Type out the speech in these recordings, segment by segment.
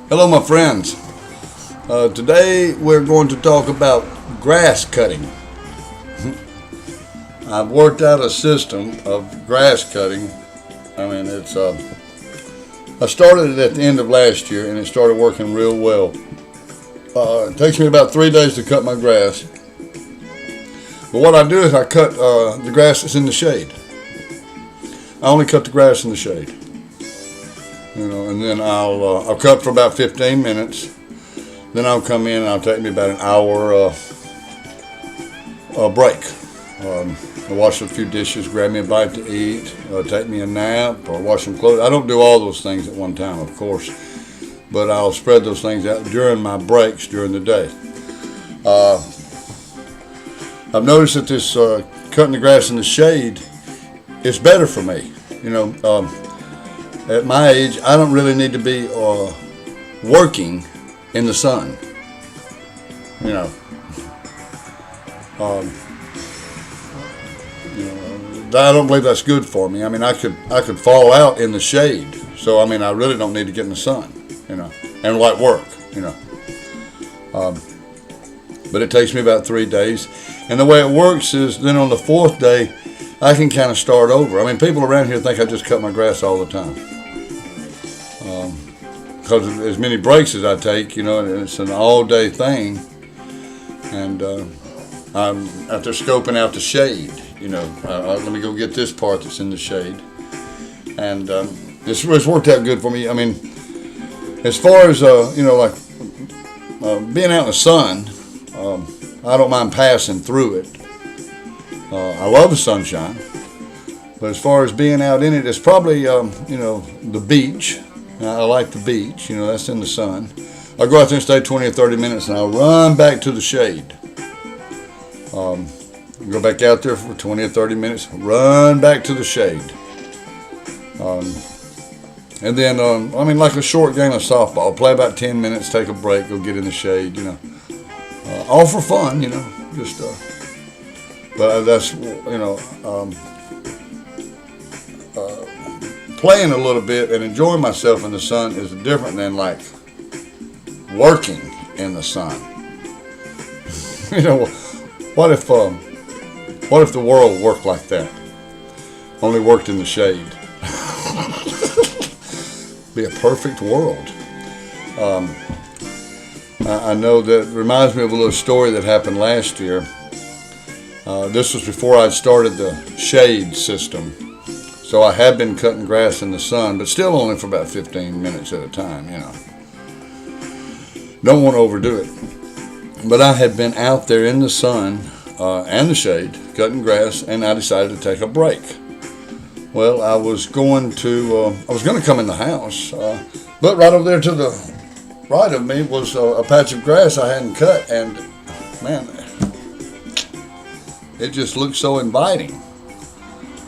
Hello, my friends. Today we're going to talk about grass cutting. I've worked out a system of grass cutting. I mean, I started it at the end of last year, and it started working real well. It takes me about 3 days to cut my grass. But what I do is I cut the grass that's in the shade. I only cut the grass in the shade. And then I'll cut for about 15 minutes. Then I'll come in and I'll take me about an hour break. I'll wash a few dishes, grab me a bite to eat, take me a nap, or wash some clothes. I don't do all those things at one time, of course, but I'll spread those things out during my breaks during the day. I've noticed that this cutting the grass in the shade is better for me. At my age, I don't really need to be working in the sun. I don't believe that's good for me. I mean, I could fall out in the shade. So I really don't need to get in the sun, and like work, But it takes me about 3 days, and the way it works is then on the 4th day, I can kind of start over. I mean, people around here think I just cut my grass all the time. Because of as many breaks as I take, and it's an all-day thing. And I'm after scoping out the shade, let me go get this part that's in the shade. And it's worked out good for me. I mean, as far as, being out in the sun, I don't mind passing through it. I love the sunshine. But as far as being out in it, it's probably, the beach. I like the beach, that's in the sun. I'll go out there and stay 20 or 30 minutes and I'll run back to the shade. Go back out there for 20 or 30 minutes, run back to the shade. And then, like a short game of softball, play about 10 minutes, take a break, go get in the shade, all for fun, but that's, playing a little bit and enjoying myself in the sun is different than like working in the sun. What if the world worked like that? Only worked in the shade. Be a perfect world. I know that reminds me of a little story that happened last year. This was before I'd started the shade system. So I had been cutting grass in the sun, but still only for about 15 minutes at a time, Don't want to overdo it. But I had been out there in the sun and the shade, cutting grass, and I decided to take a break. Well, I was going to come in the house, but right over there to the right of me was a patch of grass I hadn't cut, and man, it just looked so inviting.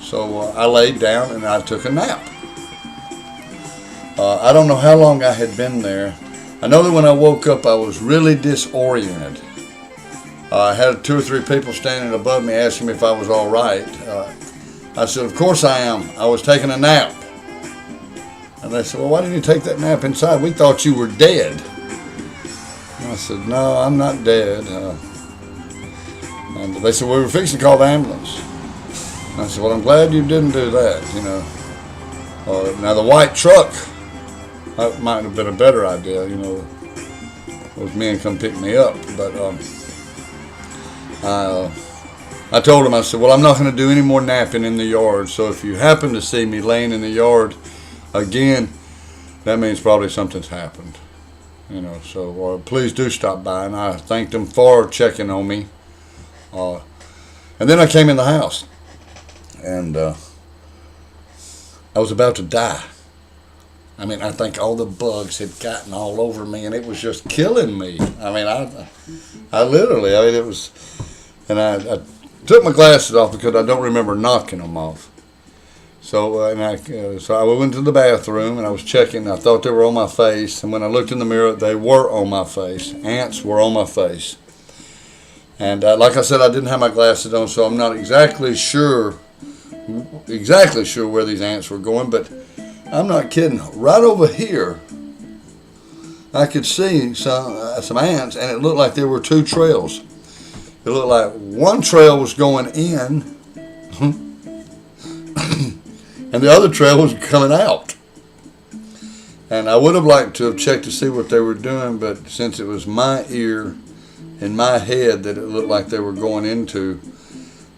So I laid down and I took a nap. I don't know how long I had been there. I know that when I woke up, I was really disoriented. I had 2 or 3 people standing above me asking me if I was all right. I said, of course I am. I was taking a nap. And they said, well, why didn't you take that nap inside? We thought you were dead. And I said, no, I'm not dead. And they said, well, we were fixing to call the ambulance. And I said, well, I'm glad you didn't do that, Now, the white truck, that might have been a better idea, those men come pick me up. But I told them, I said, well, I'm not going to do any more napping in the yard. So if you happen to see me laying in the yard again, that means probably something's happened, So please do stop by. And I thanked them for checking on me. And then I came in the house. And I was about to die. I think all the bugs had gotten all over me, and it was just killing me. I literally, it was, and I took my glasses off because I don't remember knocking them off. So I went to the bathroom and I was checking. I thought they were on my face, and when I looked in the mirror, they were on my face. Ants were on my face. And like I said, I didn't have my glasses on, so I'm not exactly sure where these ants were going, but I'm not kidding. Right over here, I could see some ants, and it looked like there were two trails. It looked like one trail was going in, and the other trail was coming out. And I would have liked to have checked to see what they were doing, but since it was my ear and my head that it looked like they were going into,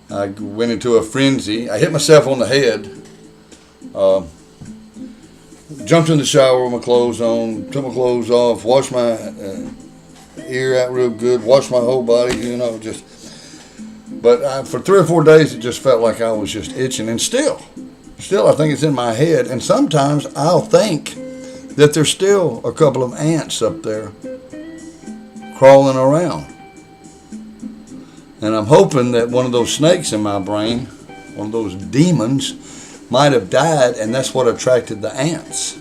I went into a frenzy. I hit myself on the head, jumped in the shower with my clothes on, took my clothes off, washed my ear out real good, washed my whole body, just. But for 3 or 4 days, it just felt like I was just itching. And still, I think it's in my head. And sometimes I'll think that there's still a couple of ants up there crawling around. And I'm hoping that one of those snakes in my brain, one of those demons, might have died, and that's what attracted the ants.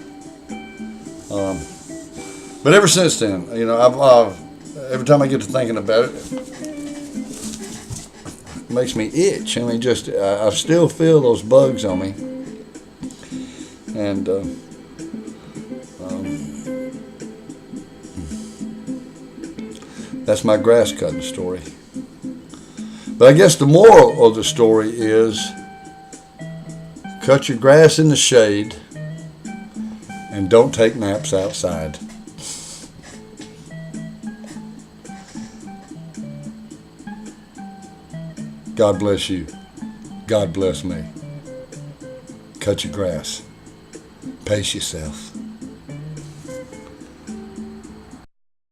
But ever since then, I've every time I get to thinking about it, it makes me itch. I mean, I still feel those bugs on me, and that's my grass cutting story. But I guess the moral of the story is cut your grass in the shade and don't take naps outside. God bless you. God bless me. Cut your grass. Pace yourself.